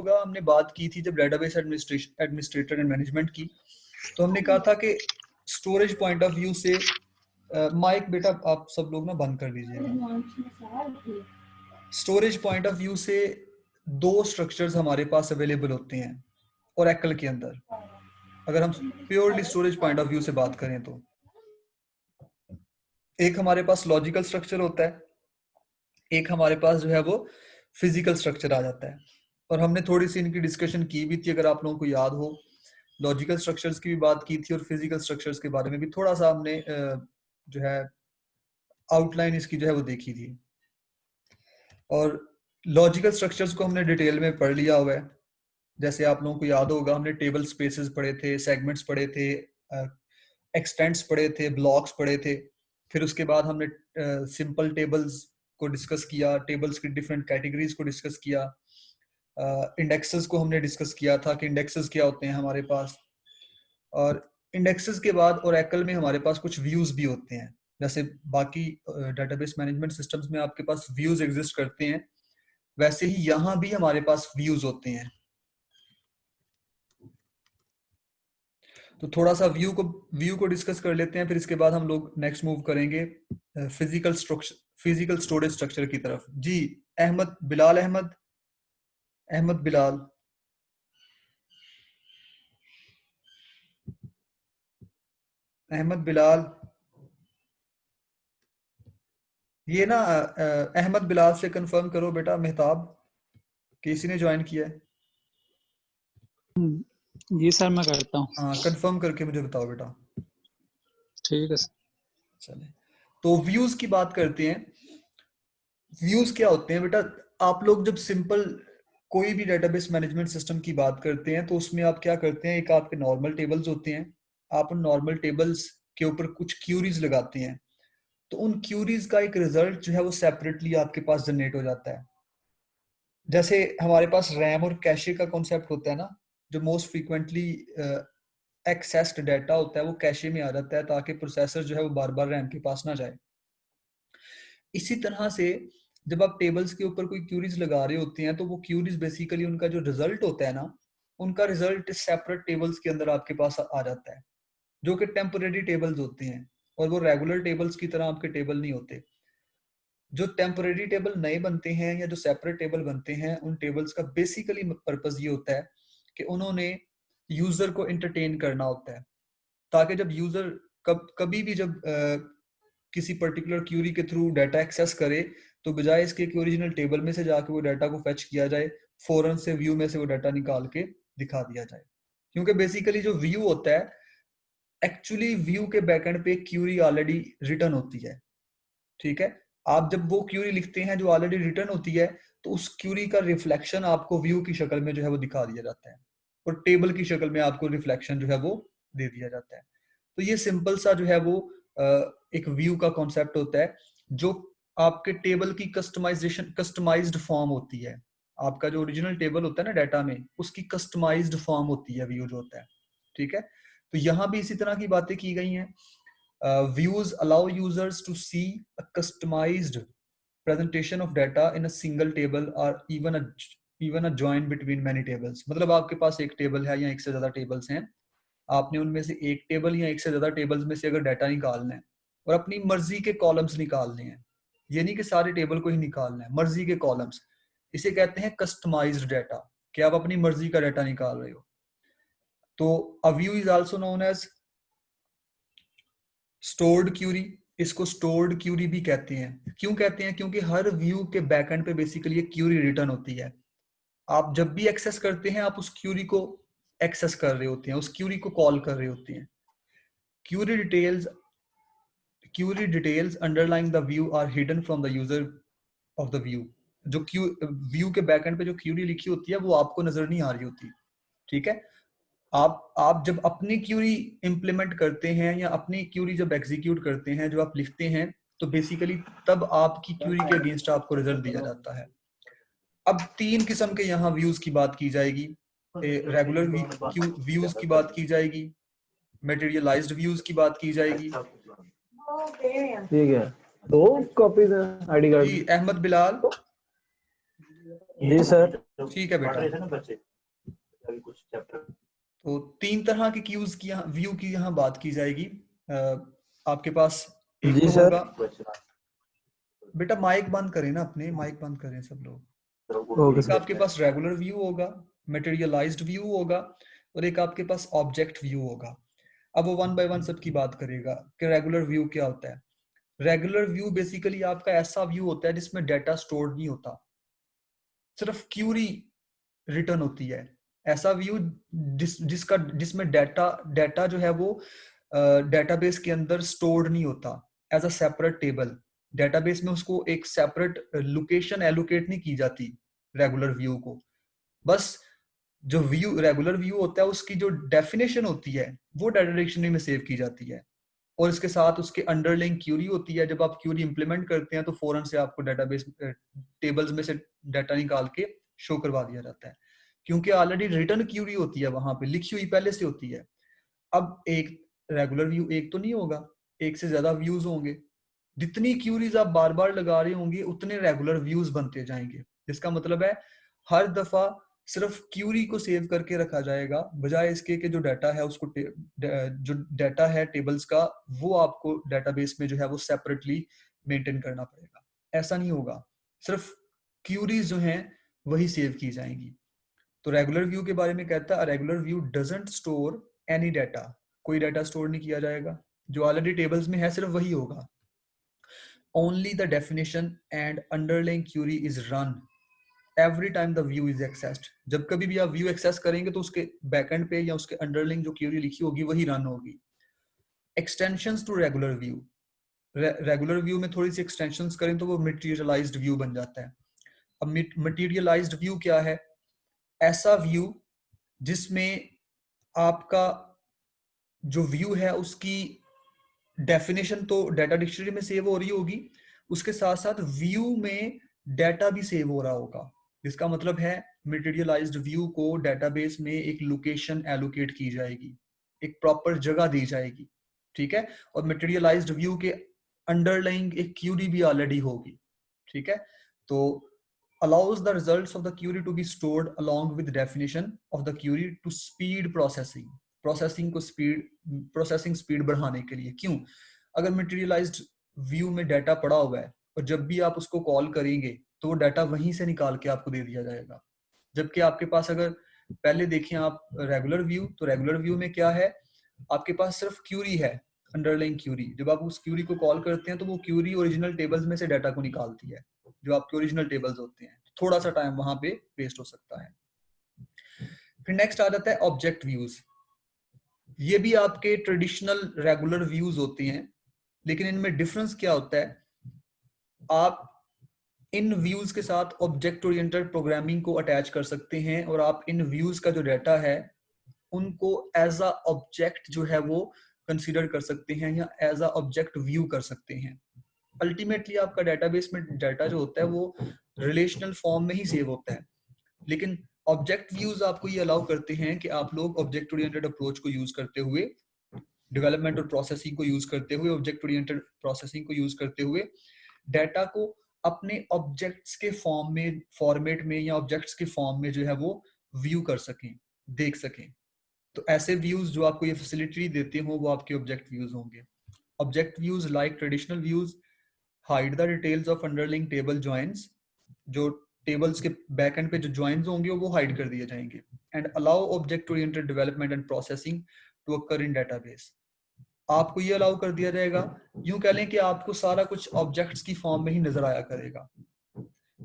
होगा हमने बात की थी जब डेटाबेस एडमिनिस्ट्रेटर एंड मैनेजमेंट की, तो हमने कहा था कि स्टोरेज पॉइंट ऑफ व्यू से माइक बेटा आप सब लोग ना बंद कर दीजिएगा। स्टोरेज पॉइंट ऑफ व्यू से दो स्ट्रक्चर्स हमारे पास अवेलेबल होते हैं ओरेकल के अंदर, अगर हम purely storage point of view से बात करें तो। एक हमारे पास लॉजिकल स्ट्रक्चर होता है, एक हमारे पास जो है वो फिजिकल स्ट्रक्चर आ जाता है। और हमने थोड़ी सी इनकी डिस्कशन की भी थी, अगर आप लोगों को याद हो। लॉजिकल स्ट्रक्चर्स की भी बात की थी और फिजिकल स्ट्रक्चर्स के बारे में भी थोड़ा सा हमने जो है आउटलाइन इसकी जो है वो देखी थी। और लॉजिकल स्ट्रक्चर्स को हमने डिटेल में पढ़ लिया हुआ है। जैसे आप लोगों को याद होगा हमने टेबल स्पेसेस पढ़े थे, सेगमेंट्स पढ़े थे, एक्सटेंट्स पढ़े थे, ब्लॉक्स पढ़े थे। फिर उसके बाद हमने सिंपल टेबल्स को डिस्कस किया, टेबल्स की डिफरेंट कैटेगरीज को डिस्कस किया, इंडेक्सेस को हमने डिस्कस किया था कि इंडेक्सेस क्या होते हैं हमारे पास। और इंडेक्सेस के बाद ओरेकल में हमारे पास कुछ व्यूज भी होते हैं। जैसे बाकी डेटाबेस मैनेजमेंट सिस्टम्स में आपके पास व्यूज एग्जिस्ट करते हैं, वैसे ही यहाँ भी हमारे पास व्यूज होते हैं। तो थोड़ा सा व्यू को डिस्कस कर लेते हैं, फिर इसके बाद हम लोग नेक्स्ट मूव करेंगे फिजिकल स्टोरेज स्ट्रक्चर की तरफ। जी अहमद बिलाल, अहमद बिलाल। अहमद बिलाल, ये ना अहमद बिलाल से कंफर्म करो बेटा मेहताब, किसी ने ज्वाइन किया है? जी सर मैं करता हूँ। हाँ कंफर्म करके मुझे बताओ बेटा। ठीक है सर। चले तो व्यूज की बात करते हैं। व्यूज क्या होते हैं बेटा? आप लोग जब सिंपल कोई भी डेटाबेस मैनेजमेंट सिस्टम की बात करते हैं तो उसमें आप क्या करते हैं, एक आपके नॉर्मल टेबल्स होते हैं, आप उन नॉर्मल टेबल्स के ऊपर कुछ क्यूरीज लगाते हैं, तो उन क्यूरीज का एक रिजल्ट जो है वो सेपरेटली आपके पास जनरेट हो जाता है। जैसे हमारे पास रैम और कैशे का कॉन्सेप्ट होता है ना, जो मोस्ट फ्रीक्वेंटली एक्सेस्ड डाटा होता है वो कैशे में आ जाता है, ताकि प्रोसेसर जो है वो बार बार रैम के पास ना जाए। इसी तरह से जब आप टेबल्स के ऊपर कोई क्यूरीज लगा रहे होते हैं तो वो क्यूरीज बेसिकली उनका जो रिजल्ट होता है ना, उनका रिजल्ट सेपरेट टेबल्स के अंदर आपके पास आ जाता है, जो कि टेम्परेरी टेबल्स होते हैं, और वो रेगुलर टेबल्स की तरह आपके टेबल नहीं होते। जो टेम्परेरी टेबल नए बनते हैं या जो सेपरेट टेबल बनते हैं, उन टेबल्स का बेसिकली पर्पस ये होता है कि उन्होंने यूजर को एंटरटेन करना होता है, ताकि जब यूजर कभी भी जब किसी पर्टिकुलर क्यूरी के थ्रू डाटा एक्सेस करे, तो बजाय इसके कि ओरिजिनल टेबल में से जाके वो डाटा को फेच किया जाए, फौरन से व्यू में से वो डाटा निकाल के दिखा दिया जाए। क्योंकि बेसिकली जो व्यू होता है, एक्चुअली व्यू के बैकएंड पे क्यूरी ऑलरेडी रिटर्न होती है। ठीक है, आप जब वो क्यूरी लिखते हैं जो ऑलरेडी रिटर्न होती है, तो उस क्यूरी का रिफ्लेक्शन आपको व्यू की शक्ल में जो है वो दिखा दिया जाता है, और टेबल की शक्ल में आपको रिफ्लेक्शन जो है वो दे दिया जाता है। तो ये सिंपल सा जो है वो एक व्यू का कॉन्सेप्ट होता है, जो आपके टेबल की कस्टमाइज्ड फॉर्म होती है। आपका जो ओरिजिनल टेबल होता है ना डाटा में, उसकी कस्टमाइज्ड फॉर्म होती है व्यू जो होता है। ठीक है, तो यहाँ भी इसी तरह की बातें की गई हैं। Views allow users to see a customized presentation of data in a single table or even a join between many tables। मतलब आपके पास एक टेबल है या एक से ज्यादा टेबल्स हैं, आपने उनमें से एक टेबल या एक से ज्यादा टेबल्स में से अगर डाटा निकालना है और अपनी मर्जी के कॉलम्स निकालने हैं, ये नहीं कि सारे टेबल को ही निकालना है, मर्जी के कॉलम्स, इसे कहते हैं कस्टमाइज्ड डाटा, कि आप अपनी मर्जी का डाटा निकाल रहे हो। तो a view is also known as stored query. इसको स्टोर्ड क्यूरी भी कहते हैं। क्यों कहते हैं? क्योंकि हर व्यू के बैकएंड पे बेसिकली एक क्यूरी रिटर्न होती है। आप जब भी एक्सेस करते हैं, आप उस क्यूरी को एक्सेस कर रहे होते हैं, उस क्यूरी को कॉल कर रहे होते हैं। Query details underlying the view are hidden from the user of the view. जो व्यू के बैकएंड पे जो क्यूरी लिखी होती है वो आपको नजर नहीं आ रही होती। ठीक है, आप जब अपनी क्यूरी इंप्लीमेंट करते हैं या अपनी क्यूरी जब एग्जीक्यूट करते हैं, जो आप लिखते हैं, तो बेसिकली तब आपकी क्यूरी के अगेंस्ट आपको रिजल्ट दिया जाता है। अब तीन किस्म के यहाँ व्यूज की बात की जाएगी। रेगुलर व्यूज की बात की जाएगी, मटेरियलाइज्ड व्यूज की बात की जाएगी। ठीक है, दो कॉपीज हैं आईडी कार्ड जी अहमद बिलाल, जी सर। ठीक है बेटा। तो 3 तरह के क्यूज की यहाँ व्यू की यहाँ बात की जाएगी। आपके पास एक जी तो सर। होगा, बेटा माइक बंद करें ना, अपने माइक बंद करें सब लोग। ओके एक सर। आपके पास रेगुलर व्यू होगा, मटेरियलाइज्ड व्यू होगा, और एक आपके पास ऑब्जेक्ट व्यू होगा। अब वो वन बाय वन सबकी बात करेगा कि रेगुलर व्यू क्या होता है। रेगुलर व्यू बेसिकली आपका ऐसा व्यू होता है जिसमें डेटा स्टोर्ड नहीं होता, सिर्फ क्यूरी रिटर्न होती है। ऐसा व्यू जिसमें डेटा डेटा जो है वो डेटाबेस के अंदर स्टोर्ड नहीं होता as a separate table. Database में उसको एक सेपरेट लोकेशन एलोकेट नहीं की जाती रेगुलर व्यू को। बस जो व्यू रेगुलर व्यू होता है उसकी जो डेफिनेशन होती है वो डाटा डिक्शनरी में सेव की जाती है, और इसके साथ उसके अंडरलाइंग क्यूरी होती है। जब आप क्यूरी इंप्लीमेंट करते हैं तो फौरन से आपको डेटाबेस टेबल्स में से डाटा निकाल के शो करवा दिया जाता है, क्योंकि ऑलरेडी रिटर्न क्यूरी होती है, वहां पे लिखी हुई पहले से होती है। अब एक रेगुलर व्यू एक तो नहीं होगा, एक से ज्यादा व्यूज होंगे। जितनी क्यूरीज आप बार बार लगा रहे होंगे उतने रेगुलर व्यूज बनते जाएंगे। जिसका मतलब है हर दफा सिर्फ क्यूरी को सेव करके रखा जाएगा, बजाय इसके कि जो डाटा है उसको जो डाटा है टेबल्स का वो आपको डेटाबेस में जो है वो सेपरेटली मेंटेन करना पड़ेगा। ऐसा नहीं होगा, सिर्फ क्यूरीज जो हैं वही सेव की जाएंगी। तो रेगुलर व्यू के बारे में कहता है regular view doesn't store any data, कोई डाटा स्टोर नहीं किया जाएगा, जो ऑलरेडी टेबल्स में है सिर्फ वही होगा। Only the definition and underlying query is run every time the view is accessed. जब कभी भी आप व्यू एक्सेस करेंगे तो उसके बैकएंड पे या उसके अंडरलाइंग जो क्यूरी लिखी होगी वही रन होगी। Extensions to regular view, regular view में थोड़ी सी एक्सटेंशंस करें तो वो मटेरियलाइज्ड व्यू बन जाता है। अब मटेरियलाइज्ड व्यू क्या है? ऐसा व्यू जिसमें आपका जो व्यू है उसकी डेफिनेशन तो डाटा डिक्शनरी में सेव हो रही होगी, उसके साथ साथ व्यू में डाटा भी सेव हो रहा होगा। जिसका मतलब है मटेरियलाइज्ड व्यू को डेटाबेस में एक लोकेशन एलोकेट की जाएगी, एक प्रॉपर जगह दी जाएगी, ठीक है। और मटेरियलाइज्ड व्यू के अंडरलाइंग एक क्यूरी भी ऑलरेडी होगी, ठीक है। तो allows the results of the query to be stored along with definition of the query to speed processing। Processing को प्रोसेसिंग स्पीड बढ़ाने के लिए। क्यों? अगर मटेरियलाइज्ड व्यू में डाटा पड़ा हुआ है और जब भी आप उसको कॉल करेंगे तो वो डाटा वहीं से निकाल के आपको दे दिया जाएगा। जबकि आपके पास अगर पहले देखें आप रेगुलर व्यू, तो रेगुलर व्यू में क्या है, आपके पास सिर्फ क्यूरी है, अंडरलाइन क्यूरी। जब आप उस क्यूरी को कॉल करते हैं तो वो क्यूरी ओरिजिनल टेबल्स में से डाटा को निकालती है, जो आपके ओरिजिनल टेबल्स होते हैं। थोड़ा सा टाइम वहां पे वेस्ट हो सकता है। फिर नेक्स्ट आ जाता है ऑब्जेक्ट व्यूज। ये भी आपके ट्रेडिशनल रेगुलर व्यूज होते हैं, लेकिन इनमें डिफरेंस क्या होता है, आप इन व्यूज के साथ ऑब्जेक्ट ओरिएंटेड प्रोग्रामिंग को अटैच कर सकते हैं, और आप इन व्यूज का जो डाटा है उनको एज अ ऑब्जेक्ट जो है वो कंसीडर कर सकते हैं या एज अ ऑब्जेक्ट व्यू कर सकते हैं। अल्टीमेटली आपका डेटाबेस में डाटा जो होता है वो रिलेशनल फॉर्म में ही सेव होता है, लेकिन ऑब्जेक्ट व्यूज आपको ये अलाउ करते हैं कि आप लोग ऑब्जेक्ट ओरिएंटेड अप्रोच को यूज करते हुए, डेवलपमेंट और प्रोसेसिंग को यूज करते हुए, ऑब्जेक्ट ओरिएंटेड प्रोसेसिंग को यूज करते हुए डाटा को अपने ऑब्जेक्ट्स के फॉर्म में, फॉर्मेट में या ऑब्जेक्ट्स के फॉर्म में जो है वो व्यू कर सकें, देख सकें। तो ऐसे व्यूज जो आपको ये फैसिलिटी देते हो वो आपके ऑब्जेक्ट व्यूज होंगे। Object views like traditional views hide the details of underlying table joins, जो टेबल्स के बैकएंड पे जो जॉइंस होंगे वो हाइड कर दिए जाएंगे। And allow object oriented development and processing to occur in database. आपको ये अलाउ कर दिया जाएगा, यूं कह लें कि आपको सारा कुछ ऑब्जेक्ट्स की फॉर्म में ही नजर आया करेगा,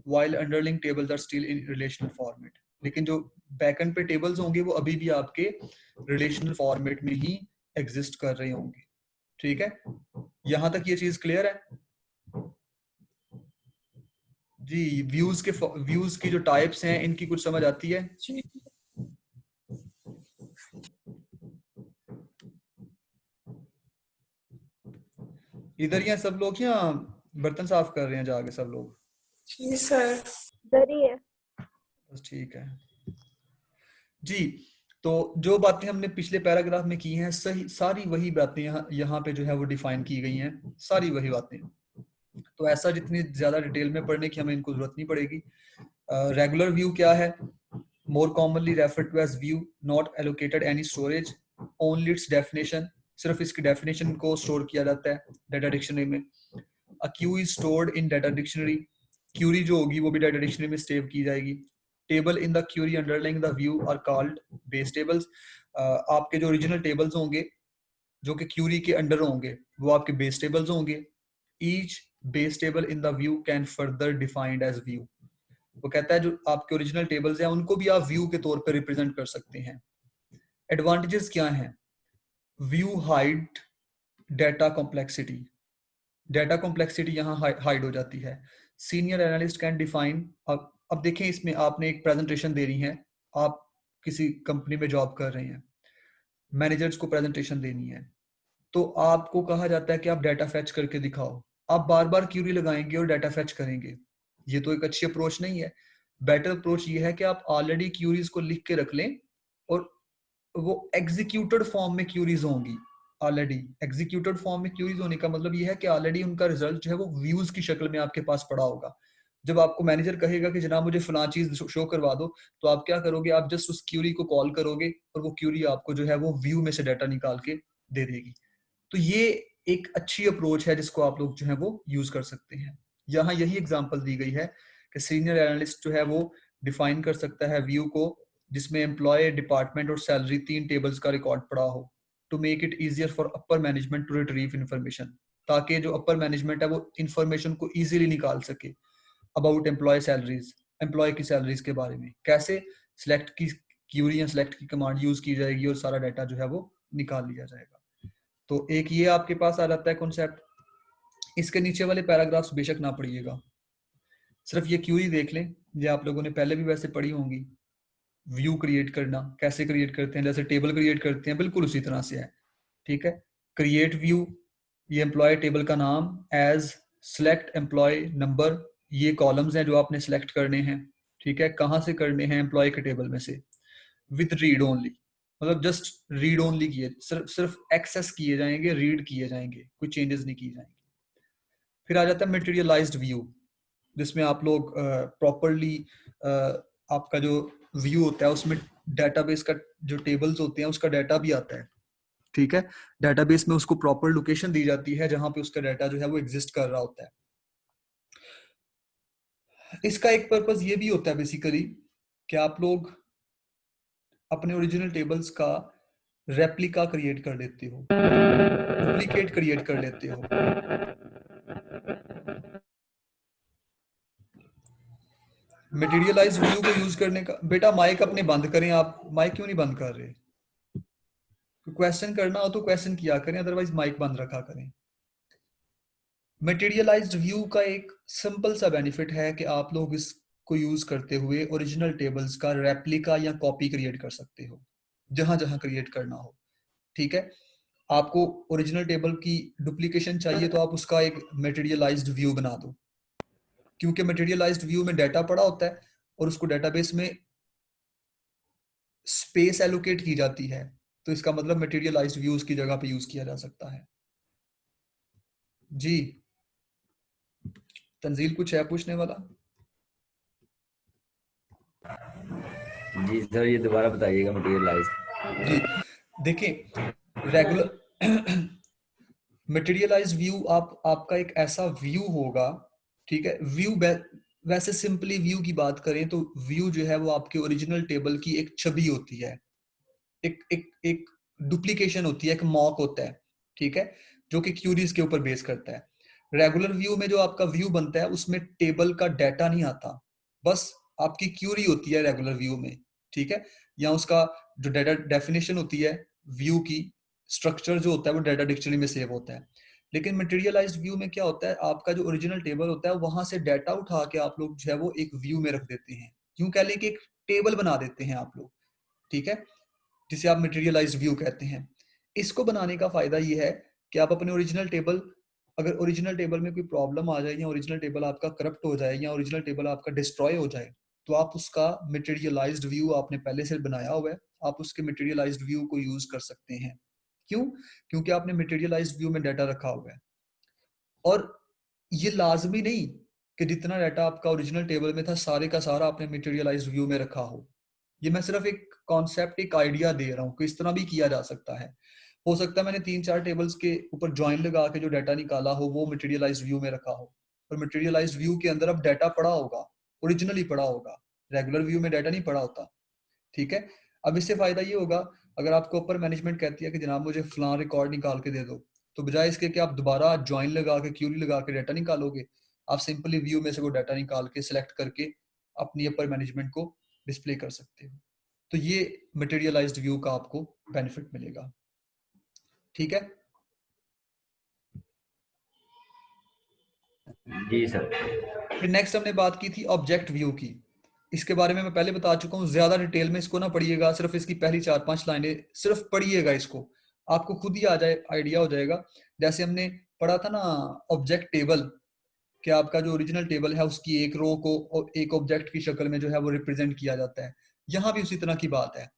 while underlying tables are still in relational format। लेकिन जो बैकएंड पे टेबल्स होंगे वो अभी भी आपके रिलेशनल फॉर्मेट में ही एग्जिस्ट कर रहे होंगे, ठीक है। यहां तक ये चीज क्लियर है जी? व्यूज की जो टाइप्स हैं इनकी कुछ समझ आती है? इधर ही हैं सब लोग या बर्तन साफ कर रहे हैं जाके सब लोग? जी सर, इधर ही है। बस ठीक है जी। तो जो बातें हमने पिछले पैराग्राफ में की हैं सही सारी वही बातें यहाँ पे जो है वो डिफाइन की गई हैं, सारी वही बातें। तो ऐसा जितनी ज्यादा डिटेल में पढ़ने की हमें इनको जरूरत नहीं पड़ेगी। रेगुलर व्यू क्या है? More commonly referred to as view, not allocated any storage, only its definition, सिर्फ इसकी डेफिनेशन को स्टोर किया जाता है डाटा डिक्शनरी में। A Q is stored in data dictionary, query जो होगी वो भी डाटा डिक्शनरी में सेव की जाएगी। Table in the query underlying the view are called base tables. आपके जो ओरिजिनल टेबल्स होंगे जो कि क्यूरी के अंडर होंगे वो आपके बेस टेबल्स होंगे। Each base table in the view can further defined as view. वो कहता है जो आपके ओरिजिनल टेबल्स हैं उनको भी आप व्यू के तौर पर रिप्रेजेंट कर सकते हैं। एडवांटेजेस क्या हैं? View hide data complexity, data complexity यहाँ हाइड हो जाती है। सीनियर एनालिस्ट कैन डिफाइन, अब देखें इसमें आपने एक प्रेजेंटेशन दे रही है, आप किसी कंपनी में जॉब कर रहे हैं, मैनेजर्स को प्रेजेंटेशन देनी है, तो आपको कहा जाता है कि आप डाटा फेच करके दिखाओ। आप बार बार क्यूरी लगाएंगे और डाटा फेच करेंगे, ये तो एक अच्छी अप्रोच नहीं है। बेटर अप्रोच ये है कि आप ऑलरेडी क्यूरीज को लिख के रख लें और वो एग्जीक्यूटेड फॉर्म में क्यूरीज होंगी। ऑलरेडी एग्जीक्यूटेड फॉर्म में क्यूरीज होने का मतलब ये है कि ऑलरेडी उनका रिजल्ट जो है वो व्यूज की शक्ल में आपके पास पड़ा होगा। जब आपको मैनेजर कहेगा कि जनाब मुझे फलां चीज शो करवा दो, तो आप क्या करोगे? आप जस्ट उस क्यूरी को कॉल करोगे और वो क्यूरी आपको जो है वो व्यू में से डाटा निकाल के दे देगी। तो ये एक अच्छी अप्रोच है जिसको आप लोग जो है वो यूज कर सकते हैं। यहाँ यही एग्जांपल दी गई है कि सीनियर एनालिस्ट जो है वो डिफाइन कर सकता है व्यू को जिसमें एम्प्लॉय, डिपार्टमेंट और सैलरी 3 टेबल्स का रिकॉर्ड पड़ा हो, to make it easier for upper management to retrieve information, ताकि जो अपर मैनेजमेंट है वो इन्फॉर्मेशन को इजीली निकाल सके अबाउट एम्प्लॉय सैलरीज, एम्प्लॉय की सैलरीज के बारे में। कैसे? सिलेक्ट की क्यूरी या सिलेक्ट की कमांड यूज की जाएगी और सारा डाटा जो है वो निकाल लिया जाएगा। तो एक ये आपके पास आ जाता है कॉन्सेप्ट। इसके नीचे वाले पैराग्राफ्स बेशक ना पढ़िएगा, सिर्फ ये क्यूरी देख लें, ये आप लोगों ने पहले भी वैसे पढ़ी होंगी। व्यू क्रिएट करना कैसे क्रिएट करते हैं, जैसे टेबल क्रिएट करते हैं बिल्कुल उसी तरह से है। ठीक है, क्रिएट व्यू, ये एम्प्लॉय टेबल का नाम, एज सिलेक्ट एम्प्लॉय नंबर, ये कॉलम्स हैं जो आपने सिलेक्ट करने हैं। ठीक है, कहाँ से करने हैं? एम्प्लॉय के टेबल में से। विद रीड ओनली, मतलब जस्ट रीड ओनली किए, सिर्फ एक्सेस किए जाएंगे, रीड किए जाएंगे, कोई चेंजेस नहीं किए जाएंगे। फिर आ जाता है मटेरियलाइज्ड व्यू, जिसमें आप लोग प्रॉपरली आपका जो व्यू होता है उसमें डेटाबेस का जो टेबल्स होते हैं उसका डाटा भी आता है। ठीक है, डेटाबेस में उसको प्रॉपर लोकेशन दी जाती है जहां पे उसका डाटा जो है वो एग्जिस्ट कर रहा होता है। इसका एक पर्पस ये भी होता है बेसिकली कि आप लोग अपने ओरिजिनल टेबल्स का रेप्लिका क्रिएट कर लेते हो, डुप्लीकेट क्रिएट कर लेते हो। मटेरियलाइज व्यू को यूज करने का, बेटा माइक अपने बंद करें, आप माइक क्यों नहीं बंद कर रहे? क्वेश्चन करना हो तो क्वेश्चन किया करें, अदरवाइज माइक बंद रखा करें। मटेरियलाइज्ड व्यू का एक सिंपल सा बेनिफिट है कि आप लोग इसको यूज करते हुए ओरिजिनल टेबल्स का रेप्लिका या कॉपी क्रिएट कर सकते हो जहां जहां क्रिएट करना हो। ठीक है, आपको ओरिजिनल टेबल की डुप्लीकेशन चाहिए तो आप उसका एक मटेरियलाइज्ड व्यू बना दो, क्योंकि मटेरियलाइज्ड व्यू में डाटा पड़ा होता है और उसको डेटाबेस में स्पेस एलोकेट की जाती है, तो इसका मतलब मटेरियलाइज्ड व्यू उसकी जगह पे यूज किया जा सकता है। जी तंजील, कुछ है पूछने वाला? जी सर, ये दोबारा बताइएगा मटेरियलाइज। जी देखें, रेगुलर मटेरियलाइज व्यू आपका एक ऐसा व्यू होगा। ठीक है, व्यू वैसे सिंपली व्यू की बात करें तो व्यू जो है वो आपके ओरिजिनल टेबल की एक छवि होती है, एक डुप्लीकेशन होती है, एक मॉक होता है। ठीक है, जो कि क्यूरीज के ऊपर बेस करता है। रेगुलर व्यू में जो आपका व्यू बनता है उसमें टेबल का डाटा नहीं आता, बस आपकी क्यूरी होती है रेगुलर व्यू में। ठीक है, या उसका जो डाटा डेफिनेशन होती है व्यू की, स्ट्रक्चर जो होता है वो डाटा डिक्शनरी में सेव होता है। लेकिन मटेरियलाइज्ड व्यू में क्या होता है, आपका जो ओरिजिनल टेबल होता है वहां से डाटा उठा के आप लोग जो है वो एक व्यू में रख देते हैं, यूं कह लें कि एक टेबल बना देते हैं आप लोग। ठीक है, जिसे आप मटेरियलाइज्ड व्यू कहते हैं। इसको बनाने का फायदा ये है कि आप अपने ओरिजिनल टेबल, अगर ओरिजिनल टेबल में कोई प्रॉब्लम आ जाए या ओरिजिनल टेबल आपका करप्ट हो जाए या ओरिजिनल टेबल आपका डिस्ट्रॉय हो जाए, तो आप उसका मटेरियलाइज्ड व्यू आपने पहले से बनाया हुआ है, आप उसके मटेरियलाइज्ड व्यू को यूज कर सकते हैं। क्यों? क्योंकि आपने मटेरियलाइज्ड व्यू में डाटा रखा हुआ है। और ये लाजमी नहीं कि जितना डाटा आपका ओरिजिनल टेबल में था सारे का सारा आपने मटेरियलाइज्ड व्यू में रखा हो। ये मैं सिर्फ एक कॉन्सेप्ट, एक आइडिया दे रहा हूँ कि इस तरह भी किया जा सकता है। हो सकता है मैंने 3-4 टेबल्स के ऊपर ज्वाइन लगा के जो डाटा निकाला हो वो मटेरियलाइज्ड व्यू में रखा हो, और मटेरियलाइज्ड व्यू के अंदर अब डाटा पड़ा होगा, ओरिजिनली पड़ा होगा, रेगुलर व्यू में डाटा नहीं पड़ा होता। ठीक है, अब इससे फायदा ये होगा, अगर आपको अपर मैनेजमेंट कहती है कि जनाब मुझे फलां रिकॉर्ड निकाल के दे दो, तो बजाय इसके कि आप दोबारा ज्वाइन लगा के क्यूरी लगा के डाटा निकालोगे, आप सिंपली व्यू में से वो डाटा निकाल के सिलेक्ट करके अपनी अपर मैनेजमेंट को डिस्प्ले कर सकते हो। तो ये मटेरियलाइज्ड व्यू का आपको बेनिफिट मिलेगा। ठीक है, जी सर। फिर नेक्स्ट हमने बात की थी ऑब्जेक्ट व्यू की। इसके बारे में मैं पहले बता चुका हूँ, ज्यादा डिटेल में इसको ना पढ़िएगा, सिर्फ इसकी पहली 4-5 लाइनें सिर्फ पढ़िएगा, इसको आपको खुद ही आ जाए, आइडिया हो जाएगा। जैसे हमने पढ़ा था ना ऑब्जेक्ट टेबल, कि आपका जो ओरिजिनल टेबल है उसकी एक रो को एक ऑब्जेक्ट की शक्ल में जो है वो रिप्रेजेंट किया जाता है। यहाँ भी उसी तरह की बात है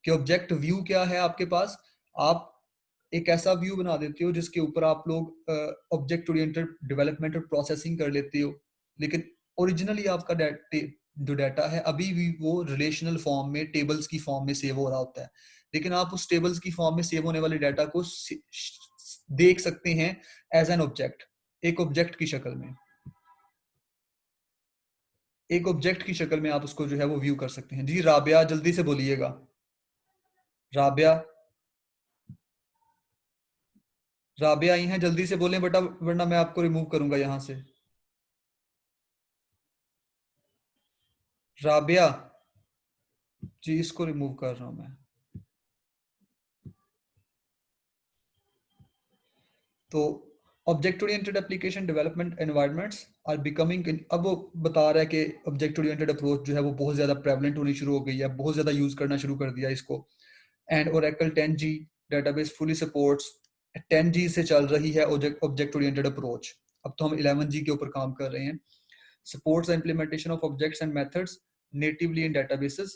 कि ऑब्जेक्ट व्यू क्या है आपके पास, आप एक ऐसा व्यू बना देते हो जिसके ऊपर आप लोग ऑब्जेक्ट ओरिएंटेड डेवलपमेंट और प्रोसेसिंग कर लेते हो, लेकिन ओरिजिनली आपका जो डाटा है अभी भी वो रिलेशनल फॉर्म में, टेबल्स की फॉर्म में सेव हो रहा होता है, लेकिन आप उस टेबल्स की फॉर्म में सेव होने वाले डाटा को देख सकते हैं एज एन ऑब्जेक्ट, एक ऑब्जेक्ट की शक्ल में, एक ऑब्जेक्ट की शक्ल में आप उसको जो है वो व्यू कर सकते हैं। जी राबिया जल्दी से बोलिएगा, राबिया, राबिया आई हैं, जल्दी से बोलें बेटा, वरना मैं आपको रिमूव करूंगा यहां से। राबिया जी, इसको रिमूव कर रहा हूं मैं। तो object oriented application development environments are becoming, अब वो बता रहा है कि ऑब्जेक्ट ओरिएंटेड अप्रोच जो है वो बहुत ज्यादा प्रेवलेंट होनी शुरू हो गई है, बहुत ज्यादा यूज करना शुरू कर दिया इसको। And Oracle 10G database fully supports, 10G से चल रही है ऑब्जेक्ट ओरिएंटेड अप्रोच, अब तो हम 11G के ऊपर काम कर रहे हैं। supports the implementation of objects and methods natively in databases.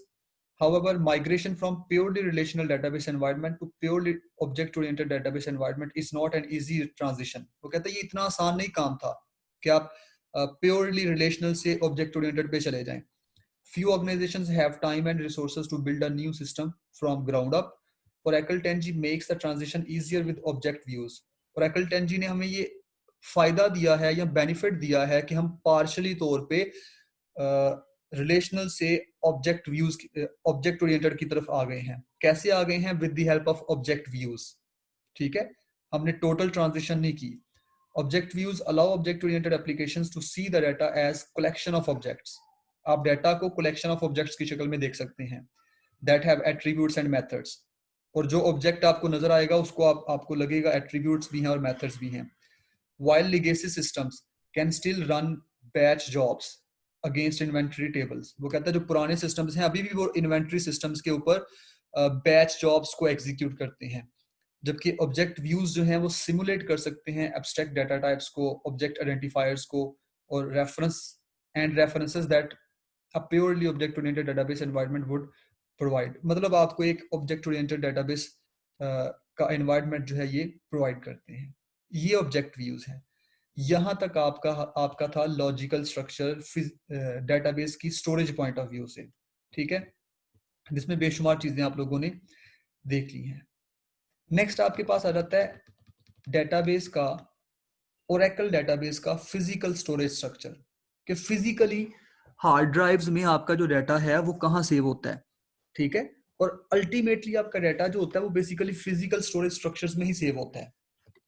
However, migration from purely relational database environment to purely object-oriented database environment is not an easy transition. वो कहते हैं ये इतना आसान नहीं काम था कि आप purely relational से object-oriented पे चले जाएं. Few organizations have time and resources to build a new system from ground up. Oracle 10G makes the transition easier with object views. Oracle 10G ने हमें ये फायदा दिया है या बेनिफिट दिया है कि हम पार्शली तौर पे रिलेशनल से ऑब्जेक्ट व्यूज, ऑब्जेक्ट ओरिएंटेड की तरफ आ गए हैं। कैसे आ गए हैं? With the help of object views. ठीक है, हमने टोटल ट्रांजिशन नहीं की। Object views allow object oriented applications to see the data as collection of objects. आप डाटा को कलेक्शन ऑफ ऑब्जेक्ट्स की शक्ल में देख सकते हैं that have attributes and methods, और जो ऑब्जेक्ट आपको नजर आएगा उसको आपको लगेगा एट्रीब्यूट्स भी हैं और मेथड्स भी हैं। While legacy systems can still run batch jobs against inventory tables, वो कहता है जो पुराने systems हैं अभी भी वो inventory systems के ऊपर batch jobs को execute करते हैं, जबकि object views जो हैं वो simulate कर सकते हैं abstract data types को, object identifiers को, और references that a purely object oriented database environment would provide। मतलब आपको एक object oriented database का environment जो है ये provide करते हैं। ये ऑब्जेक्ट व्यूज है। यहां तक आपका था लॉजिकल स्ट्रक्चर डेटाबेस की स्टोरेज पॉइंट ऑफ व्यू से। ठीक है, जिसमें बेशुमार चीजें आप लोगों ने देख ली हैं। नेक्स्ट आपके पास आ जाता है डेटाबेस का, ओरेकल डेटाबेस का फिजिकल स्टोरेज स्ट्रक्चर, कि फिजिकली हार्ड ड्राइव्स में आपका जो डाटा है वो कहाँ सेव होता है। ठीक है, और अल्टीमेटली आपका डाटा जो होता है वो बेसिकली फिजिकल स्टोरेज स्ट्रक्चर्स में ही सेव होता है।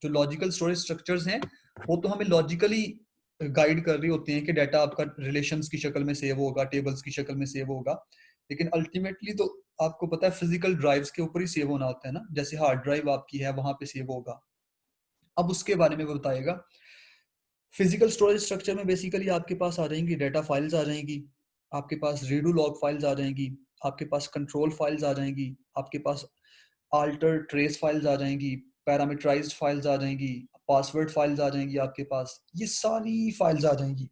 जो लॉजिकल स्टोरेज स्ट्रक्चर्स हैं वो तो हमें लॉजिकली गाइड कर रही होती हैं कि डाटा आपका रिलेशंस की शक्ल में सेव होगा, टेबल्स की शक्ल में सेव होगा, लेकिन अल्टीमेटली तो आपको पता है फिजिकल ड्राइव्स के ऊपर ही सेव होना होता है ना, जैसे हार्ड ड्राइव आपकी है वहां पे सेव होगा। अब उसके बारे में वो बताएगा। फिजिकल स्टोरेज स्ट्रक्चर में बेसिकली आपके पास आ जाएंगी डाटा फाइल्स आ जाएंगी, आपके पास रीडू लॉग फाइल्स आ जाएंगी, आपके पास कंट्रोल फाइल्स आ जाएंगी, आपके पास आल्टर ट्रेस फाइल्स आ जाएंगी, पैरामीटराइज्ड फाइल्स आ जाएंगी, पासवर्ड फाइल्स आ जाएंगी आपके पास, ये सारी फाइल्स आ जाएंगी।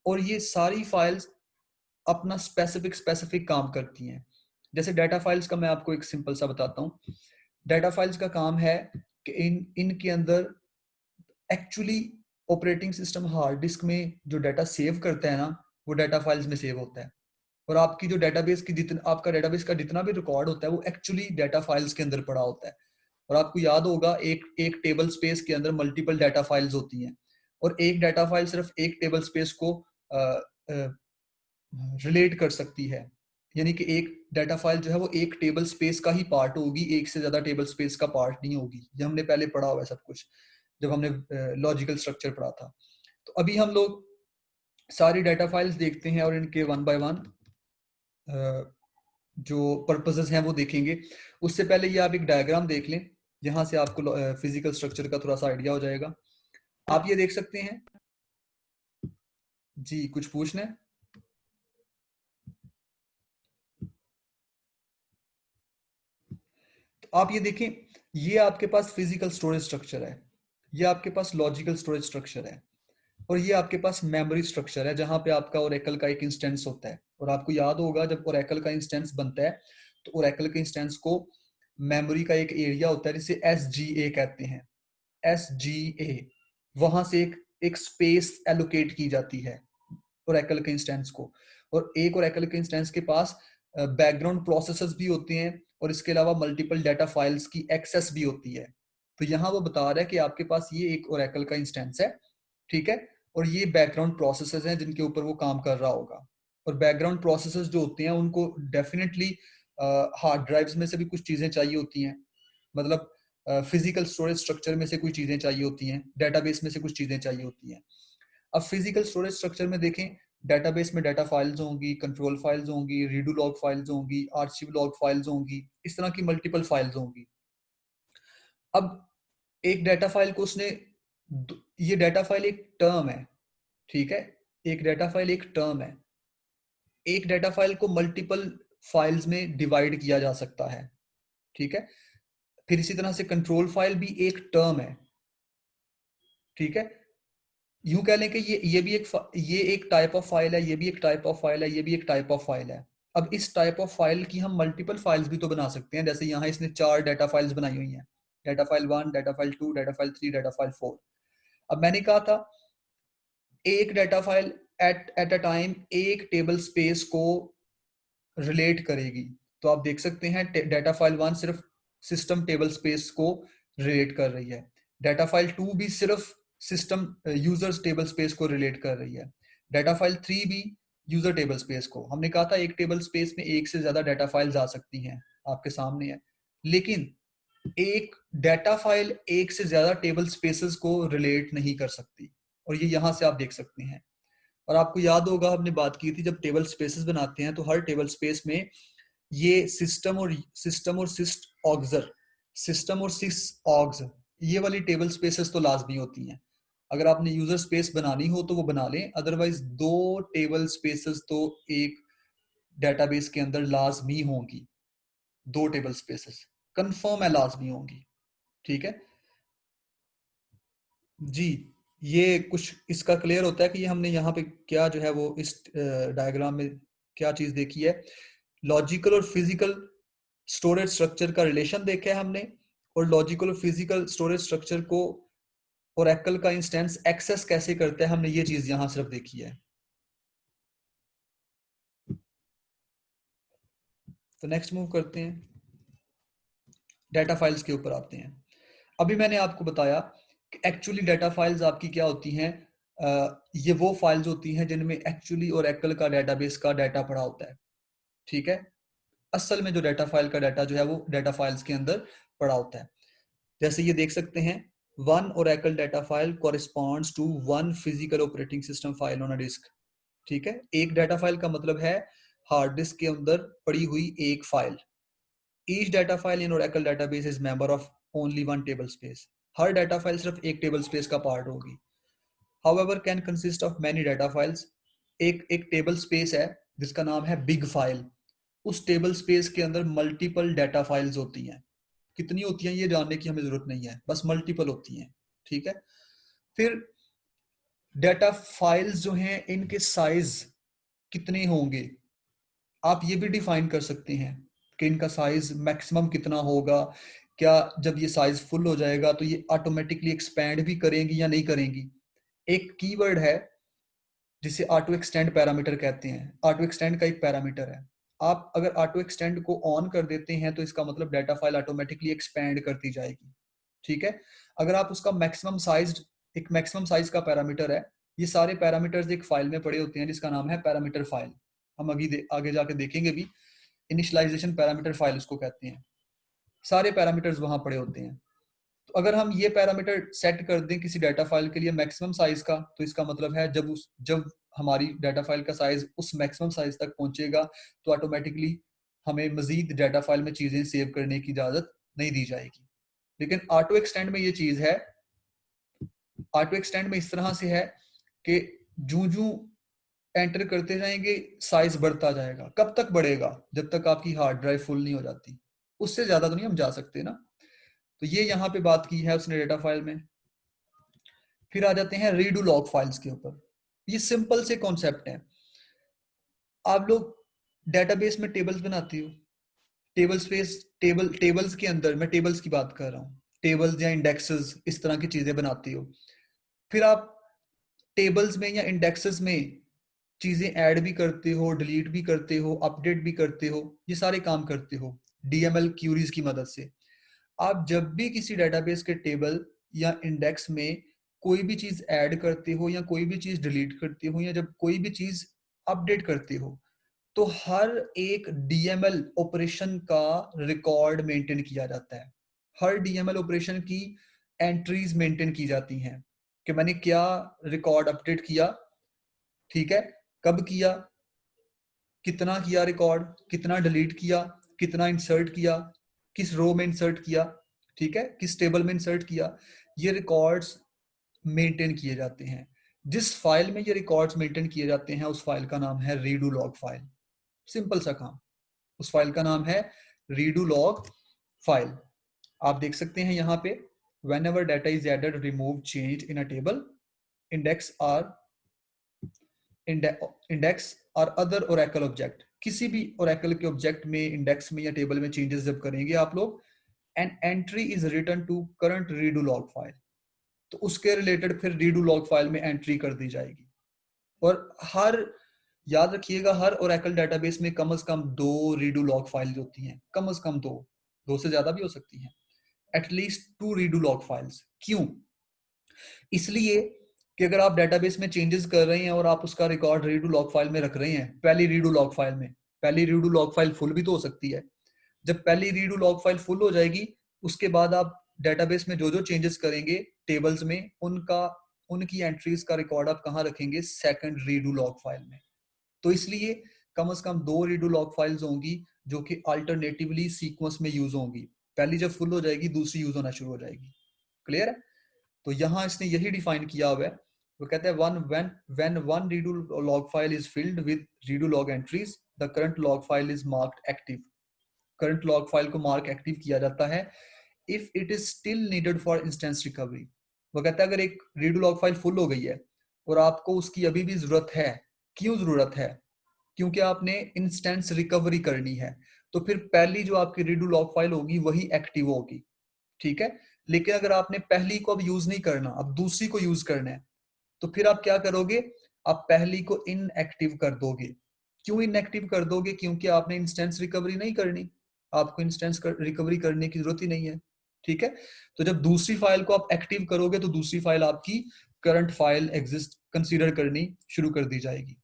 और ये सारी फाइल्स अपना स्पेसिफिक काम करती हैं। जैसे डाटा फाइल्स का मैं आपको एक सिंपल सा बताता हूँ। डाटा फाइल्स का काम है कि इनके अंदर actually operating system hard disk में जो डाटा सेव करता है ना, वो डाटा फाइल्स में सेव होता है, और आपकी जो डेटाबेस की जितना आपका डेटाबेस का जितना भी रिकॉर्ड होता है वो एक्चुअली डाटा फाइल्स के अंदर पड़ा होता है। और आपको याद होगा एक एक टेबल स्पेस के अंदर मल्टीपल डाटा फाइल्स होती हैं, और एक डाटा फाइल सिर्फ एक टेबल स्पेस को रिलेट कर सकती है, यानी कि एक डाटा फाइल जो है वो एक टेबल स्पेस का ही पार्ट होगी, एक से ज्यादा टेबल स्पेस का पार्ट नहीं होगी। ये हमने पहले पढ़ा हुआ है सब कुछ जब हमने लॉजिकल स्ट्रक्चर पढ़ा था। तो अभी हम लोग सारी डाटा फाइल्स देखते हैं और इनके वन बाय वन जो पर्पसेस हैं वो देखेंगे। उससे पहले ये आप एक डायग्राम देख लें, यहाँ से आपको फिजिकल स्ट्रक्चर का थोड़ा सा आइडिया हो जाएगा। आप ये देख सकते हैं जी, कुछ पूछना है? तो आप ये देखें, ये आपके पास फिजिकल स्टोरेज स्ट्रक्चर है, ये आपके पास लॉजिकल स्टोरेज स्ट्रक्चर है, और ये आपके पास मेमोरी स्ट्रक्चर है जहां पे आपका ओरेकल का एक इंस्टेंस होता है। और आपको याद होगा जब ओरेकल का इंस्टेंस बनता है तो ओरेकल के इंस्टेंस को मेमोरी का एक एरिया होता है जिसे SGA कहते हैं, SGA, वहां से एक स्पेस एलोकेट की जाती है ओरेकल के इंस्टेंस को। और एक ओरेकल के इंस्टेंस के पास बैकग्राउंड प्रोसेसेस भी होते हैं, और इसके अलावा मल्टीपल डाटा फाइल्स की एक्सेस भी होती है। तो यहाँ वो बता रहा है कि आपके पास ये एक ओरेकल का इंस्टेंस है, ठीक है, और ये बैकग्राउंड प्रोसेसेस हैं जिनके ऊपर वो काम कर रहा होगा। और बैकग्राउंड प्रोसेसेस जो होते हैं उनको डेफिनेटली हार्ड ड्राइव्स में से भी कुछ चीजें चाहिए होती हैं, मतलब फिजिकल स्टोरेज स्ट्रक्चर में से कुछ चीजें चाहिए होती हैं, डेटाबेस में से कुछ चीजें चाहिए होती हैं। अब फिजिकल स्टोरेज स्ट्रक्चर में देखें, डेटाबेस में डाटा फाइल्स होंगी, कंट्रोल फाइल्स होंगी, रीडू लॉग फाइल्स होंगी, आर्चिव लॉग फाइल्स होंगी, इस तरह की मल्टीपल फाइल्स होंगी। अब एक डाटा फाइल को उसने, ये डाटा फाइल एक टर्म है, ठीक है, एक डाटा फाइल एक टर्म है। एक डाटा फाइल को मल्टीपल फाइल्स में डिवाइड किया जा सकता है, ठीक है। फिर इसी तरह से कंट्रोल फाइल भी एक टर्म है, ठीक है। यूं कह लें कि ये एक टाइप ऑफ फाइल है, ये भी एक टाइप ऑफ फाइल है, ये भी एक टाइप ऑफ फाइल है। अब इस टाइप ऑफ फाइल की हम मल्टीपल फाइल्स भी तो बना सकते हैं, जैसे यहाँ इसने 4 डाटा फाइल्स बनाई हुई हैं, data file 1, data file 2, data file 3, data file 4। अब मैंने कहा था एक data file at a time एक टेबल स्पेस को रिलेट करेगी। तो आप देख सकते हैं डाटा फाइल 1 सिर्फ सिस्टम टेबल स्पेस को रिलेट कर रही है, डाटा फाइल 2 भी सिर्फ सिस्टम यूजर्स टेबल स्पेस को रिलेट कर रही है, डाटा फाइल 3 भी यूजर टेबल स्पेस को। हमने कहा था एक टेबल स्पेस में एक से ज्यादा डाटा फाइल्स आ सकती हैं, आपके सामने है, लेकिन एक डाटा फाइल एक से ज्यादा टेबल स्पेसेस को रिलेट नहीं कर सकती, और ये यहां से आप देख सकते हैं। और आपको याद होगा हमने बात की थी, जब टेबल स्पेसेस बनाते हैं तो हर टेबल स्पेस में ये सिस्टम और सिस ऑग्स, ये वाली टेबल स्पेसेस तो लाजमी होती हैं। अगर आपने यूजर स्पेस बनानी हो तो वो बना लें, अदरवाइज 2 टेबल स्पेसेस तो एक डेटाबेस के अंदर लाजमी होंगी, 2 टेबल स्पेसेस कंफर्म है, लाजमी होंगी, ठीक है जी। ये कुछ इसका क्लियर होता है कि ये हमने यहाँ पे क्या जो है वो इस डायग्राम में क्या चीज देखी है। लॉजिकल और फिजिकल स्टोरेज स्ट्रक्चर का रिलेशन देखा है हमने, और लॉजिकल और फिजिकल स्टोरेज स्ट्रक्चर को ओरेकल का इंस्टेंस एक्सेस कैसे करता है, हमने ये चीज यहां सिर्फ देखी है। तो नेक्स्ट मूव करते हैं, डाटा फाइल्स के ऊपर आते हैं। अभी मैंने आपको बताया कि एक्चुअली डाटा फाइल्स आपकी क्या होती हैं, ये वो फाइल्स होती हैं जिनमें एक्चुअली ओरेकल का डेटाबेस का डाटा पड़ा होता है, ठीक है। असल में जो डाटा फाइल का डाटा जो है वो डाटा फाइल्स के अंदर पड़ा होता है। जैसे ये देख सकते हैं, 1 Oracle data file corresponds to 1 physical operating system file on a disk, ठीक है। एक डाटा फाइल का मतलब है हार्ड डिस्क के अंदर पड़ी हुई एक file. Each data file in Oracle database is member of only 1 table space. Her data file सिर्फ एक टेबल स्पेस का पार्ट होगी। However can consist of many data files. एक टेबल स्पेस है जिसका नाम है बिग फाइल, उस टेबल स्पेस के अंदर मल्टीपल डाटा फाइल्स होती हैं। कितनी होती हैं ये जानने की हमें जरूरत नहीं है, बस मल्टीपल होती हैं, ठीक है। फिर डाटा फाइल्स जो हैं इनके साइज कितने होंगे, आप ये भी डिफाइन कर सकते हैं कि इनका साइज मैक्सिमम कितना होगा। क्या जब ये साइज फुल हो जाएगा तो ये ऑटोमेटिकली एक्सपैंड भी करेंगी या नहीं करेंगी, एक कीवर्ड है जिसे ऑटो एक्सटेंड पैरामीटर कहते हैं। ऑटो एक्सटेंड का एक पैरामीटर है। आप अगर ऑटो एक्सटेंड को ऑन कर देते हैं तो इसका मतलब डाटा फाइल ऑटोमेटिकली एक्सपेंड करती जाएगी, ठीक है। अगर आप उसका मैक्सिमम साइज, एक मैक्सिमम साइज का पैरामीटर है, ये सारे पैरामीटर्स एक फाइल में पड़े होते हैं जिसका नाम है पैरामीटर फाइल। हम आगे जाके देखेंगे भी, इनिशियलाइजेशन पैरामीटर फाइल उसको कहते हैं। सारे पैरामीटर्स वहां पड़े होते हैं। तो अगर हम ये पैरामीटर सेट कर दें किसी डाटा फाइल के लिए मैक्सिमम साइज का, तो इसका मतलब है जब हमारी डाटा फाइल का साइज उस मैक्सिमम साइज तक पहुंचेगा तो ऑटोमेटिकली हमें मजीद डाटा फाइल में चीजें सेव करने की इजाजत नहीं दी जाएगी। लेकिन ऑटो एक्सटेंड में ये चीज है, ऑटो एक्सटेंड में इस तरह से है कि जूं एंटर करते जाएंगे साइज बढ़ता जाएगा। कब तक बढ़ेगा? जब तक आपकी हार्ड ड्राइव फुल नहीं हो जाती। उससे ज्यादा तो नहीं हम जा सकते ना। तो ये यहाँ पे बात की है उसने डाटा फाइल में। फिर आ जाते हैं रीडू लॉग फाइल्स के ऊपर। ये सिंपल से कॉन्सेप्ट है। आप लोग डेटाबेस में टेबल्स बनाते हो, टेबल्स के अंदर, मैं टेबल्स की बात कर रहा हूँ, टेबल्स या इंडेक्सेस, इस तरह की चीजें बनाते हो। फिर आप टेबल्स में या इंडेक्सेस में चीजें ऐड भी करते हो, डिलीट भी करते हो, अपडेट भी करते हो, ये सारे काम करते हो डीएमएल क्यूरीज की मदद से। आप जब भी किसी डेटाबेस के टेबल या इंडेक्स में कोई भी चीज ऐड करते हो या कोई भी चीज डिलीट करते हो या जब कोई भी चीज अपडेट करते हो, तो हर एक डीएमएल ऑपरेशन का रिकॉर्ड मेंटेन किया जाता है। हर डीएमएल ऑपरेशन की एंट्रीज मेंटेन की जाती हैं कि मैंने क्या रिकॉर्ड अपडेट किया, ठीक है, कब किया, कितना किया रिकॉर्ड, कितना डिलीट किया, कितना इंसर्ट किया, किस रो में इंसर्ट किया, ठीक है, किस टेबल में इंसर्ट किया। ये रिकॉर्ड्स मेंटेन किए जाते हैं। जिस फाइल में ये रिकॉर्ड्स मेंटेन किए जाते हैं उस फाइल का नाम है रीडू लॉग फाइल। सिंपल सा काम। उस फाइल का नाम है रीडू लॉग फाइल। आप देख सकते हैं यहाँ पे, whenever data is added, removed, changed in a table, index or other oracle object, किसी भी oracle के ऑब्जेक्ट में, इंडेक्स में या टेबल में चेंजेस जब करेंगे आप लोग, an entry is return to current redo log file, तो उसके रिलेटेड फिर रीडू लॉग फाइल में एंट्री कर दी जाएगी। और याद रखिएगा, हर ओरेकल डेटाबेस में कम से कम 2 रीडू लॉग फाइल्स होती हैं। कम से कम 2 से ज्यादा भी हो सकती हैं। At least 2 redo log files. क्यों? इसलिए कि अगर आप डेटाबेस में चेंजेस कर रहे हैं और आप उसका रिकॉर्ड रीडू लॉग फाइल में रख रहे हैं, पहली रीडू लॉग फाइल में, पहली रीडू लॉग फाइल फुल भी तो हो सकती है। जब पहली रीडू लॉग फाइल फुल हो जाएगी, उसके बाद आप डेटाबेस में जो जो चेंजेस करेंगे टेबल्स में, उनकी एंट्रीज का रिकॉर्ड आप कहाँ रखेंगे? सेकंड रीडू लॉग फाइल में। तो इसलिए कम से कम 2 रीडू लॉग फाइल्स होंगी जो कि अल्टरनेटिवली सीक्वेंस में यूज होंगी। पहली जब फुल हो जाएगी, दूसरी यूज होना शुरू हो जाएगी। क्लियर है? तो यहां इसने यही डिफाइन किया हुआ है। वो कहते हैं when one redo log file is filled with redo log entries, the current log file is marked active. Current log file को मार्क एक्टिव किया जाता है if it is still needed for instance recovery. वो कहता है अगर एक redo log file full हो गई है और आपको उसकी अभी भी जरूरत है, क्यों जरूरत है? क्योंकि आपने इंस्टेंस रिकवरी करनी है, तो फिर पहली जो आपकी रीडू लॉग फाइल होगी वही एक्टिव होगी, ठीक है। लेकिन अगर आपने पहली को अब यूज नहीं करना, अब दूसरी को यूज करना है, तो फिर आप क्या करोगे? आप पहली को इनएक्टिव कर दोगे। क्यों इनएक्टिव कर दोगे? क्योंकि आपने इंस्टेंस रिकवरी नहीं करनी, आपको इंस्टेंस रिकवरी करने की जरूरत ही नहीं है, ठीक है। तो जब दूसरी फाइल को आप एक्टिव करोगे तो दूसरी फाइल आपकी करंट फाइल एग्जिस्ट कंसीडर करनी शुरू कर दी जाएगी,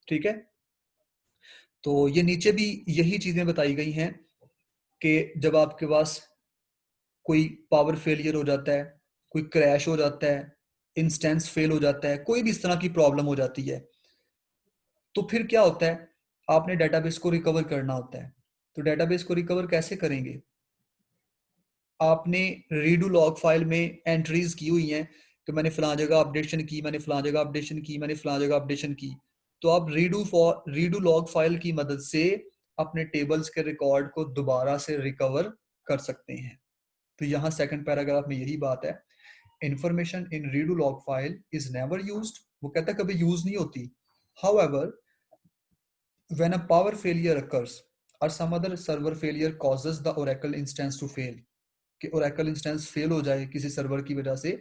ठीक है। तो ये नीचे भी यही चीजें बताई गई हैं कि जब आपके पास कोई पावर फेलियर हो जाता है, कोई क्रैश हो जाता है, इंस्टेंस फेल हो जाता है, कोई भी इस तरह की प्रॉब्लम हो जाती है, तो फिर क्या होता है? आपने डेटाबेस को रिकवर करना होता है। तो डेटाबेस को रिकवर कैसे करेंगे? आपने रीडू लॉग फाइल में एंट्रीज की हुई हैं कि मैंने फलां जगह अपडेशन की, मैंने फलां जगह अपडेशन की, मैंने फलां जगह अपडेशन की। तो आप रीडू लॉग फाइल की मदद से अपने टेबल्स के रिकॉर्ड को दोबारा से रिकवर कर सकते हैं। तो यहाँ सेकंड पैराग्राफ में यही बात है, information in redo log file is never used. वो कहता है कभी यूज नहीं होती। However, when a power failure occurs or some other server failure causes the Oracle instance to fail, कि Oracle instance फेल हो जाए किसी सर्वर की वजह से,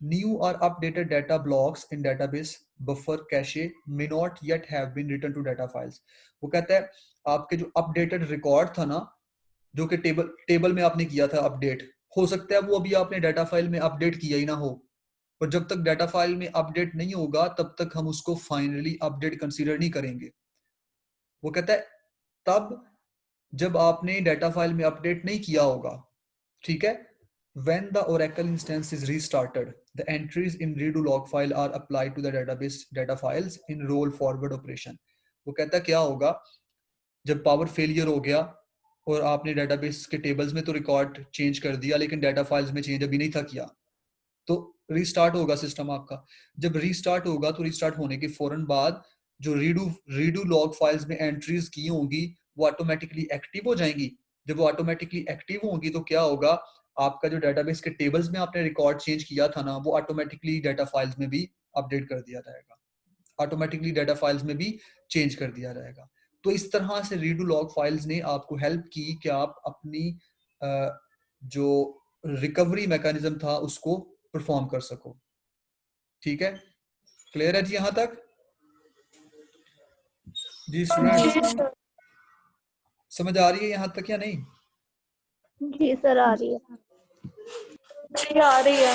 New or updated data blocks in database buffer cache may not yet have been written to data files. वो कहता है आपके जो अपडेटेड रिकॉर्ड था ना, जो कि टेबल में आपने किया था अपडेट, हो सकता है वो अभी आपने डाटा फाइल में अपडेट किया ही ना हो, पर जब तक डाटा फाइल में अपडेट नहीं होगा तब तक हम उसको फाइनली अपडेट कंसीडर नहीं करेंगे। वो कहता है तब जब आपने डाटा फाइल में अपडेट नहीं किया होगा, ठीक है, when the Oracle instance is restarted, the entries in redo log file are applied to the database data files in roll forward operation. वो कहता क्या होगा जब पावर फेलियर हो गया और आपने डेटाबेस के टेबल्स में तो रिकॉर्ड चेंज कर दिया लेकिन डाटा फाइल्स में चेंज अभी नहीं था किया, तो रीस्टार्ट होगा सिस्टम आपका। जब रीस्टार्ट होगा तो रीस्टार्ट होने के फौरन बाद जो रीडू लॉग फाइल्स में एंट्रीज की होंगी वो ऑटोमेटिकली एक्टिव हो जाएंगी। जब वो ऑटोमेटिकली एक्टिव होंगी तो क्या होगा, आपका जो डेटाबेस के टेबल्स में आपने रिकॉर्ड चेंज किया था ना, वो ऑटोमेटिकली डाटा फाइल्स में भी अपडेट कर दिया जाएगा, ऑटोमेटिकली डाटा फाइल्स में भी चेंज कर दिया जाएगा। तो इस तरह से रीडू लॉग फाइल्स ने आपको हेल्प की कि आप अपनी जो रिकवरी मैकेनिज्म था उसको परफॉर्म कर सको। ठीक है, क्लियर है जी यहां तक? जी स्टूडेंट समझ आ रही है यहां तक या नहीं? जी सर आ रही है। जी आ रही है।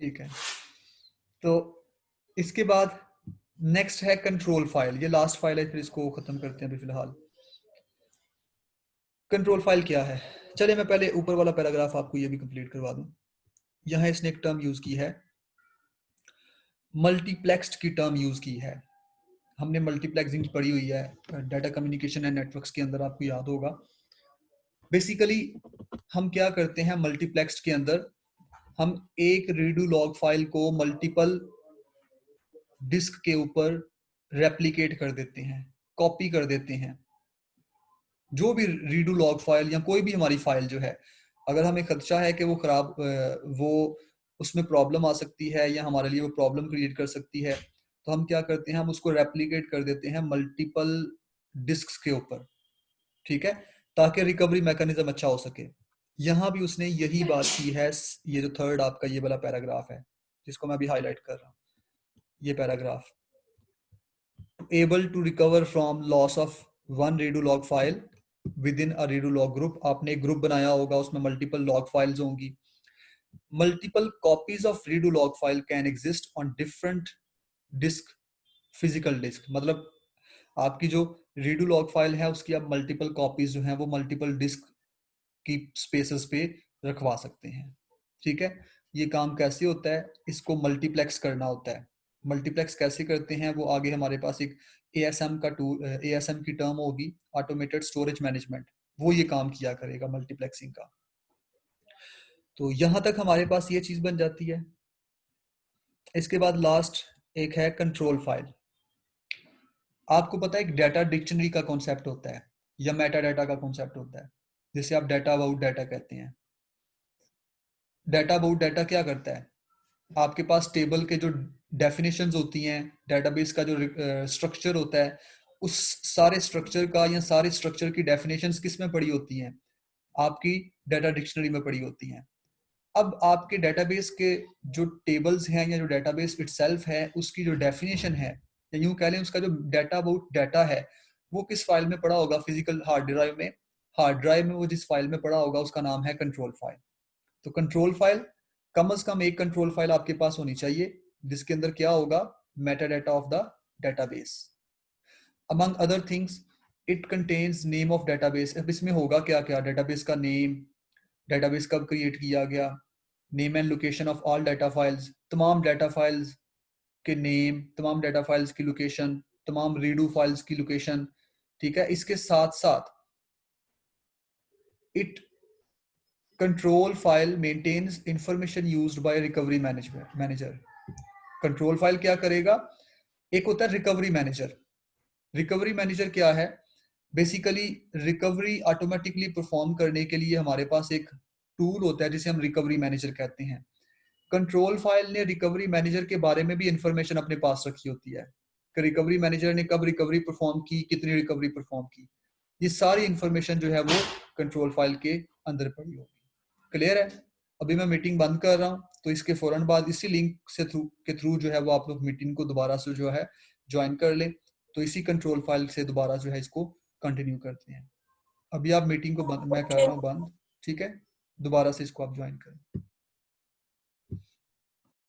ठीक है, तो इसके बाद नेक्स्ट है कंट्रोल फाइल। ये लास्ट फाइल है, फिर इसको खत्म करते हैं अभी फिलहाल। कंट्रोल फाइल क्या है, चलिए मैं पहले ऊपर वाला पैराग्राफ आपको ये भी कंप्लीट करवा दूं। यहां इसने एक टर्म यूज की है, मल्टीप्लेक्स्ड की टर्म यूज की है। हमने मल्टीप्लेक्सिंग पढ़ी हुई है डाटा कम्युनिकेशन एंड नेटवर्क्स के अंदर, आपको याद होगा। बेसिकली हम क्या करते हैं मल्टीप्लेक्स्ड के अंदर, हम एक रीडू लॉग फाइल को मल्टीपल डिस्क के ऊपर रेप्लिकेट कर देते हैं, कॉपी कर देते हैं। जो भी रीडू लॉग फाइल या कोई भी हमारी फाइल जो है, अगर हमें खदशा है कि वो खराब, वो उसमें प्रॉब्लम आ सकती है या हमारे लिए वो प्रॉब्लम क्रिएट कर सकती है, तो हम क्या करते हैं, हम उसको रेप्लिकेट कर देते हैं मल्टीपल डिस्क्स के ऊपर, ठीक है, ताकि रिकवरी मैकेनिज्म अच्छा हो सके। यहां भी उसने यही बात की है। ये जो थर्ड आपका ये वाला पैराग्राफ है जिसको मैं अभी हाईलाइट कर रहा हूं, ये paragraph, able to recover from loss of one redo log file within a redo log group. आपने एक ग्रुप बनाया होगा, उसमें मल्टीपल लॉग फाइल्स होंगी। Multiple copies of redo log file can exist on different disk, physical disk, मतलब आपकी जो redo log file है उसकी आप मल्टीपल कॉपीज जो हैं वो मल्टीपल डिस्क की स्पेसेस पे रखवा सकते हैं। ठीक है, ये काम कैसे होता है, इसको मल्टीप्लेक्स करना होता है। मल्टीप्लेक्स कैसे करते हैं वो आगे हमारे पास एक ASM का टूल, ASM की टर्म होगी, ऑटोमेटेड स्टोरेज मैनेजमेंट, वो ये काम किया करेगा मल्टीप्लेक्सिंग का। तो यहां तक हमारे पास ये चीज बन जाती है। इसके बाद लास्ट एक है कंट्रोल फाइल। आपको पता है एक डाटा डिक्शनरी का कॉन्सेप्ट होता है या मेटा डाटा का कॉन्सेप्ट होता है, जिसे आप डाटा अबाउट डाटा कहते हैं। डाटा अबाउट डाटा क्या करता है, आपके पास टेबल के जो डेफिनेशंस होती हैं, डेटाबेस का जो स्ट्रक्चर होता है, उस सारे स्ट्रक्चर का या सारे स्ट्रक्चर की डेफिनेशंस किस में पड़ी होती हैं, आपकी डाटा डिक्शनरी में पड़ी होती हैं। अब आपके डेटाबेस के जो टेबल्स हैं या जो डेटाबेस इटसेल्फ है उसकी जो डेफिनेशन है, या यूं कह लें उसका जो डाटा अबाउट डाटा है, वो किस फाइल में पड़ा होगा, फिजिकल हार्ड ड्राइव में। हार्ड ड्राइव में वो जिस फाइल में पड़ा होगा उसका नाम है कंट्रोल फाइल। तो कंट्रोल फाइल, कम से कम एक कंट्रोल फाइल आपके पास होनी चाहिए जिसके अंदर क्या होगा, Meta data of the database. Among other things it contains name of database. अब इसमें होगा क्या क्या, डेटाबेस का नेम, डेटाबेस कब क्रिएट किया गया, name and location of all data files, तमाम डाटा फाइल्स के नेम, तमाम डाटा फाइल्स की लोकेशन, तमाम रीडू फाइल्स की लोकेशन। ठीक है, इसके साथ साथ it control file maintains information used by recovery manager. Control file क्या करेगा, एक होता है रिकवरी मैनेजर। रिकवरी मैनेजर क्या है, बेसिकली रिकवरी ऑटोमेटिकली परफॉर्म करने के लिए हमारे पास एक टूल होता है जिसे हम रिकवरी मैनेजर कहते हैं। कंट्रोल फाइल ने रिकवरी मैनेजर के बारे में भी इंफॉर्मेशन अपने पास रखी होती है कि रिकवरी मैनेजर ने कब रिकवरी परफॉर्म की, कितनी रिकवरी परफॉर्म की, ये सारी इंफॉर्मेशन जो है वो कंट्रोल फाइल के अंदर पड़ी होगी। क्लियर है? अभी मैं मीटिंग बंद कर रहा हूँ, तो इसके फौरन बाद इसी लिंक से के थ्रू जो है वो आप लोग मीटिंग को दोबारा से जो है ज्वाइन कर ले। तो इसी कंट्रोल फाइल से दोबारा जो है इसको कंटिन्यू करते हैं। अभी आप मीटिंग को बंद, मैं कर रहा हूँ बंद, ठीक है, दोबारा से इसको आप ज्वाइन करें।